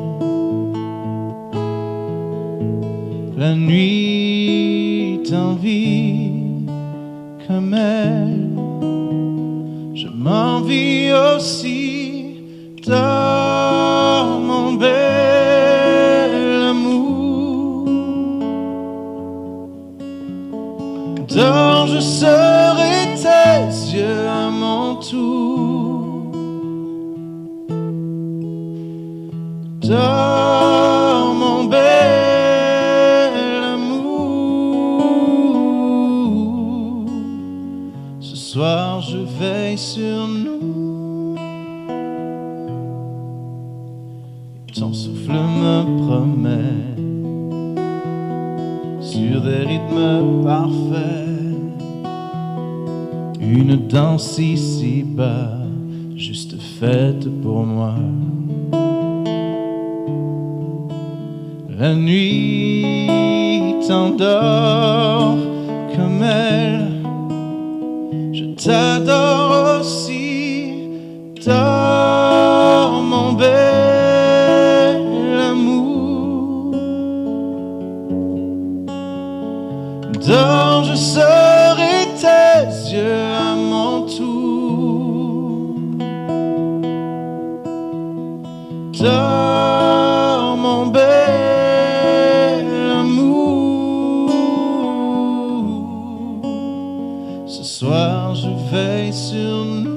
La nuit t'envie comme elle. Je m'envie aussi dans mon bel amour. Dors, je serai tes yeux à mon tour. Dors, mon bel amour. Ce soir, je veille sur nous. Ton souffle me promet sur des rythmes parfaits une danse ici-bas, juste faite pour moi. La nuit t'endort comme mêle. Je t'adore aussi, dors mon bel amour. Dors, je serai tes yeux à mon tour. Dors mon bel amour. Ce soir je veille sur nous.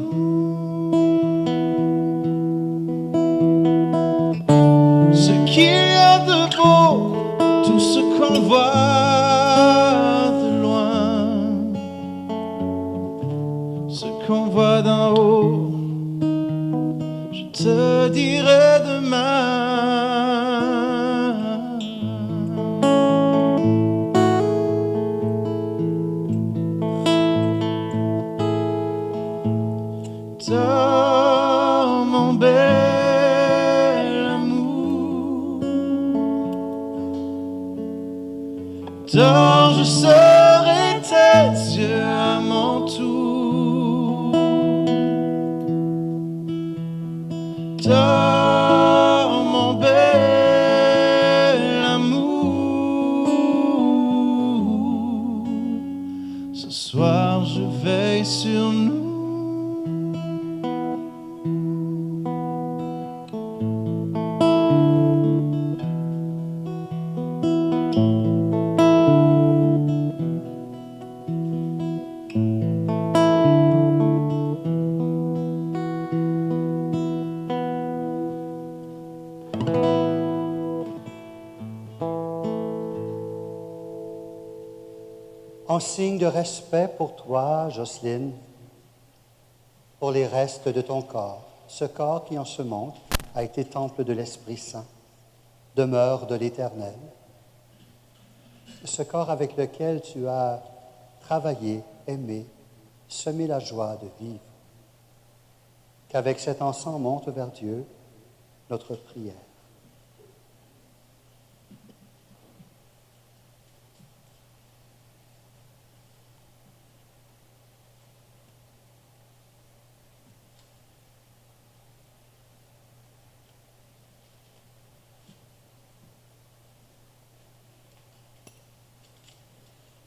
Ce qu'il y a de beau, tout ce qu'on voit de loin, ce qu'on voit d'en haut, je te dirai demain. Dors mon bel amour. Dors, je serai tes yeux à mon tour. Dors mon bel amour. Ce soir je veille sur nous. En signe de respect pour toi, Jocelyne, pour les restes de ton corps, ce corps qui en ce monde a été temple de l'Esprit Saint, demeure de l'Éternel, ce corps avec lequel tu as travaillé, aimé, semé la joie de vivre, qu'avec cet encens monte vers Dieu notre prière.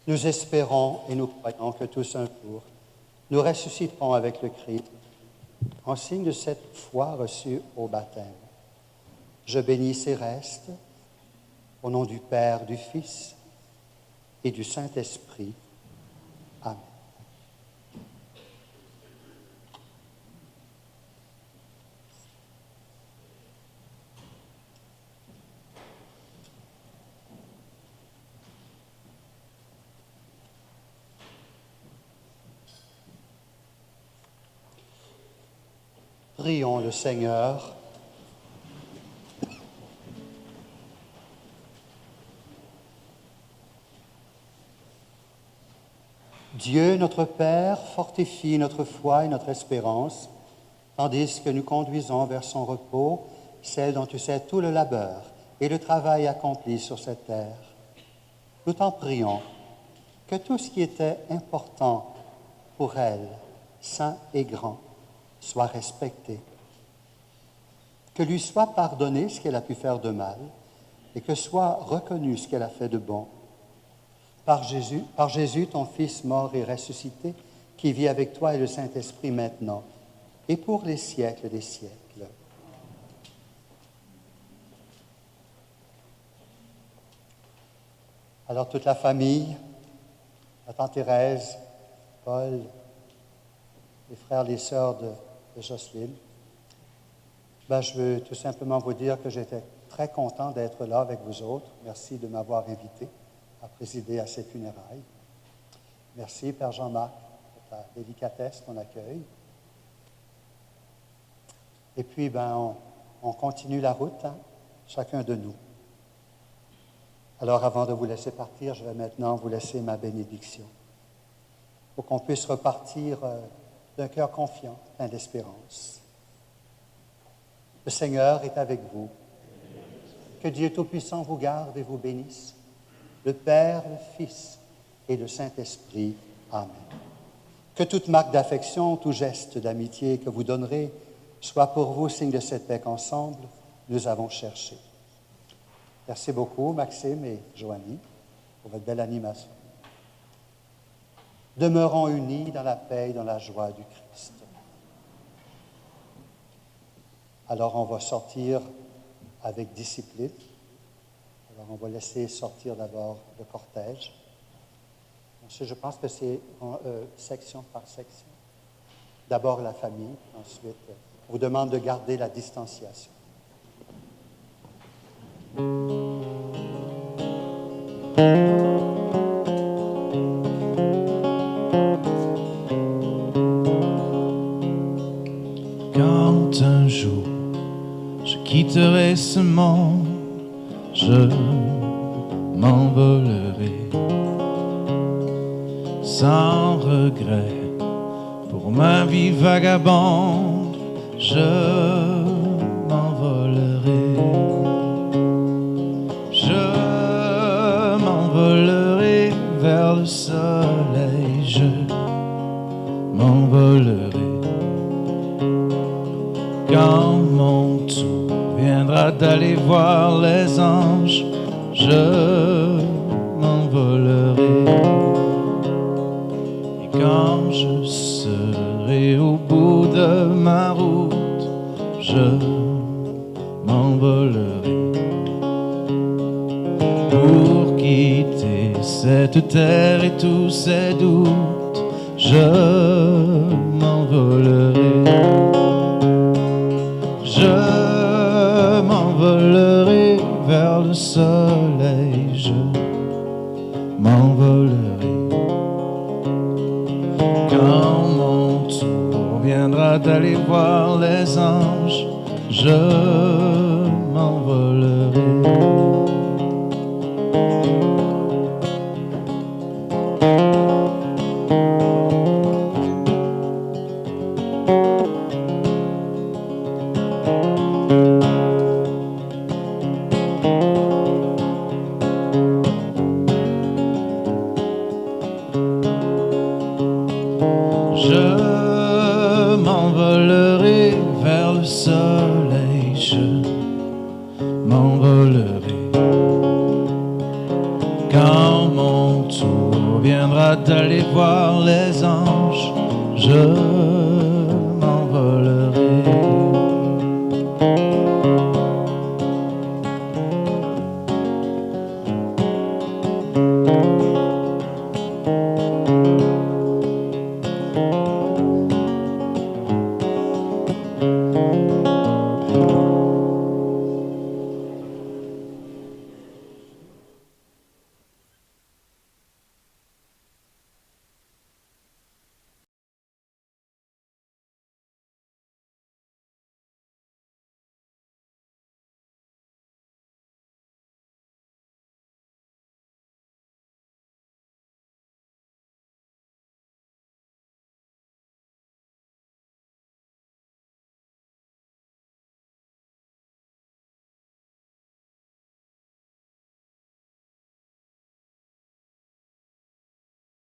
Nous espérons et nous croyons que tous un jour, nous ressusciterons avec le Christ en signe de cette foi reçue au baptême. Je bénis ces restes au nom du Père, du Fils et du Saint-Esprit. Amen. Prions le Seigneur. Dieu, notre Père, fortifie notre foi et notre espérance, tandis que nous conduisons vers son repos, celle dont tu sais tout le labeur et le travail accompli sur cette terre. Nous t'en prions que tout ce qui était important pour elle, saint et grand, soit respectée, que lui soit pardonné ce qu'elle a pu faire de mal et que soit reconnu ce qu'elle a fait de bon. Par Jésus, ton Fils mort et ressuscité, qui vit avec toi et le Saint-Esprit maintenant et pour les siècles des siècles. Alors toute la famille, la tante Thérèse, Paul, les frères, les sœurs de Jocelyne, je veux tout simplement vous dire que j'étais très content d'être là avec vous autres. Merci de m'avoir invité à présider à ces funérailles. Merci, Père Jean-Marc, pour ta délicatesse, ton accueil. Et puis, on continue la route, chacun de nous. Alors, avant de vous laisser partir, je vais maintenant vous laisser ma bénédiction pour qu'on puisse repartir d'un cœur confiant, plein d'espérance. Le Seigneur est avec vous. Que Dieu Tout-Puissant vous garde et vous bénisse. Le Père, le Fils et le Saint-Esprit. Amen. Que toute marque d'affection, tout geste d'amitié que vous donnerez soit pour vous signe de cette paix qu'ensemble nous avons cherché. Merci beaucoup, Maxime et Joanie, pour votre belle animation. Demeurons unis dans la paix et dans la joie du Christ. Alors, on va sortir avec discipline. Alors, on va laisser sortir d'abord le cortège. Ensuite, je pense que c'est section par section. D'abord la famille, ensuite, on vous demande de garder la distanciation. Quand un jour je quitterai ce monde, je m'envolerai sans regret pour ma vie vagabonde. Je m'envolerai, je m'envolerai vers le soleil, je m'envolerai. Quand mon tour viendra d'aller voir les anges, je m'envolerai. Et quand je serai au bout de ma route, je m'envolerai. Pour quitter cette terre et tous ses doutes, je m'envolerai. Je m'envolerai vers le soleil, je m'envolerai. Quand mon tour viendra d'aller voir les anges, je m'envolerai. Je m'envolerai vers le soleil, je m'envolerai. Quand mon tour viendra d'aller voir les anges, je